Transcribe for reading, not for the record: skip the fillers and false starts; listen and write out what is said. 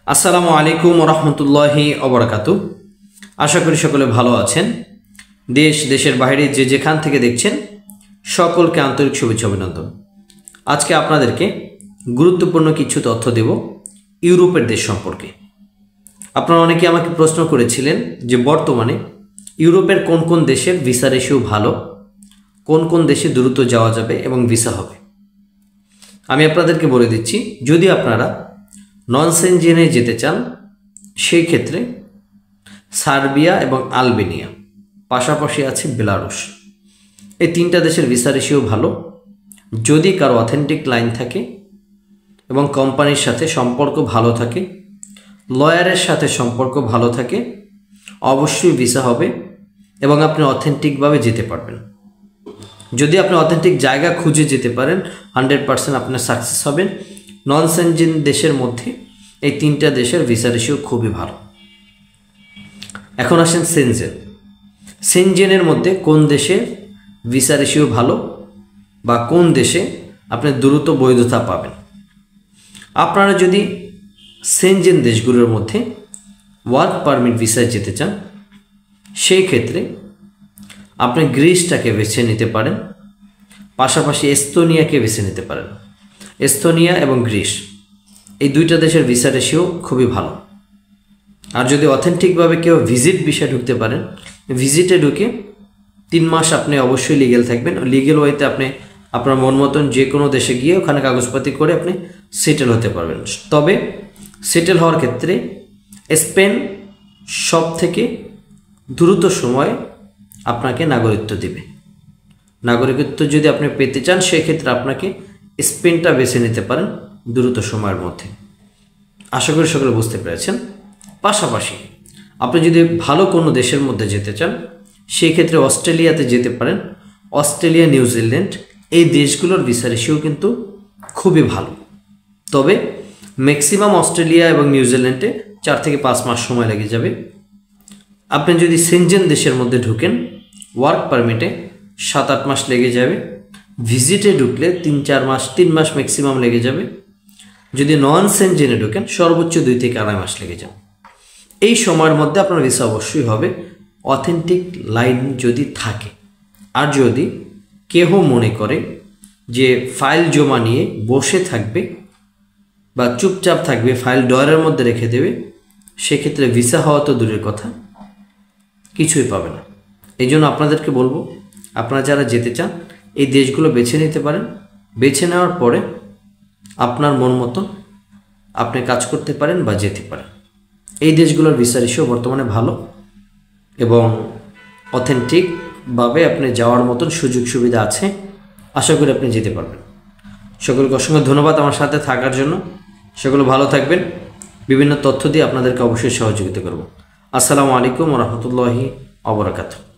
আসসালামু আলাইকুম রহমতুল্লাহি অবরাকাতু। আশা করি সকলে ভালো আছেন। দেশ দেশের বাইরে যে যেখান থেকে দেখছেন সকলকে আন্তরিক শুভেচ্ছা অভিনন্দন। আজকে আপনাদেরকে গুরুত্বপূর্ণ কিছু তথ্য দেব ইউরোপের দেশ সম্পর্কে। আপনারা অনেকে আমাকে প্রশ্ন করেছিলেন যে বর্তমানে ইউরোপের কোন কোন দেশের ভিসা রেশিও ভালো, কোন কোন দেশে দ্রুত যাওয়া যাবে এবং ভিসা হবে। আমি আপনাদেরকে বলে দিচ্ছি, যদি আপনারা নন সেনজেনে যেতে চান সেই ক্ষেত্রে সার্বিয়া এবং আলবেনিয়া, পাশাপাশি আছে বেলারুশ, এই তিনটা দেশের ভিসা রেশিও ভালো। যদি কারো অথেন্টিক লাইন থাকে এবং কোম্পানির সাথে সম্পর্ক ভালো থাকে, লয়ারের সাথে সম্পর্ক ভালো থাকে, অবশ্যই ভিসা হবে এবং আপনি অথেন্টিকভাবে যেতে পারবেন। যদি আপনি অথেন্টিক জায়গা খুঁজে যেতে পারেন 100% আপনার সাকসেস হবেন। নন সেনজেন দেশের মধ্যে এই তিনটা দেশের ভিসা রেশিও খুবই ভালো। এখন আসেন সেনজেন। সেনজেনের মধ্যে কোন দেশে ভিসা রেশিও ভালো বা কোন দেশে আপনি দ্রুত বৈধতা পাবেন। আপনারা যদি সেনজেন দেশগুলোর মধ্যে ওয়ার্ক পারমিট ভিসায় যেতে চান সেই ক্ষেত্রে আপনি গ্রিসটাকে বেছে নিতে পারেন, পাশাপাশি এস্তোনিয়াকে বেছে নিতে পারেন। এস্তোনিয়া এবং গ্রিস এই দুইটা দেশের ভিসা রেশিও খুবই ভালো। আর যদি অথেন্টিকভাবে কেউ ভিজিট ভিসায় ঢুকতে পারেন, ভিজিটে ঢুকে 3 মাস আপনি অবশ্যই লিগেল থাকবেন। লিগেল ওয়েতে আপনি আপনার মন মতন যে কোনো দেশে গিয়ে ওখানে কাগজপাতি করে আপনি সেটেল হতে পারবেন। তবে সেটেল হওয়ার ক্ষেত্রে স্পেন সব থেকে দ্রুত সময় আপনাকে নাগরিকত্ব দেবে। নাগরিকত্ব যদি আপনি পেতে চান সেক্ষেত্রে আপনাকে স্পেনটা বেছে নিতে পারেন দ্রুত সময়ের মধ্যে। আশা করি সকলে বুঝতে পেরেছেন। পাশাপাশি আপনি যদি ভালো কোনো দেশের মধ্যে যেতে চান সেই ক্ষেত্রে অস্ট্রেলিয়াতে যেতে পারেন। অস্ট্রেলিয়া, নিউজিল্যান্ড এই দেশগুলোর ভিসা রেশিও কিন্তু খুবই ভালো। তবে ম্যাক্সিমাম অস্ট্রেলিয়া এবং নিউজিল্যান্ডে 4 থেকে 5 মাস সময় লেগে যাবে। আপনি যদি সেনজেন দেশের মধ্যে ঢুকেন ওয়ার্ক পারমিটে 7-8 মাস লেগে যাবে। ভিজিটে ঢুকলে 3 মাস ম্যাক্সিমাম লেগে যাবে। যদি নন সেনজেনে ঢুকেন সর্বোচ্চ 2 থেকে 2.5 মাস লেগে যাবে। এই সময়ের মধ্যে আপনার ভিসা অবশ্যই হবে, অথেন্টিক লাইন যদি থাকে। আর যদি কেহ মনে করে যে ফাইল জমা নিয়ে বসে থাকবে বা চুপচাপ থাকবে, ফাইল ড্রয়ারের মধ্যে রেখে দেবে, সেক্ষেত্রে ভিসা হওয়া তো দূরের কথা, কিছুই পাবে না। এই জন্য আপনাদেরকে বলবো, আপনারা যারা যেতে চান এই দেশগুলো বেছে নিতে পারেন। বেছে নেওয়ার পরে আপনার মন মতো আপনি কাজ করতে পারেন বা যেতে পারেন। এই দেশগুলোর ভিসা রেশিও বর্তমানে ভালো এবং অথেন্টিকভাবে আপনি যাওয়ার মতন সুযোগ সুবিধা আছে। আশা করি আপনি যেতে পারবেন। সকলকে অসংখ্য ধন্যবাদ আমার সাথে থাকার জন্য। সকলে ভালো থাকবেন। বিভিন্ন তথ্য দিয়ে আপনাদেরকে অবশ্যই সহযোগিতা করব। আসসালামু আলাইকুম রহমতুল্লাহি ওয়া বারাকাতুহু।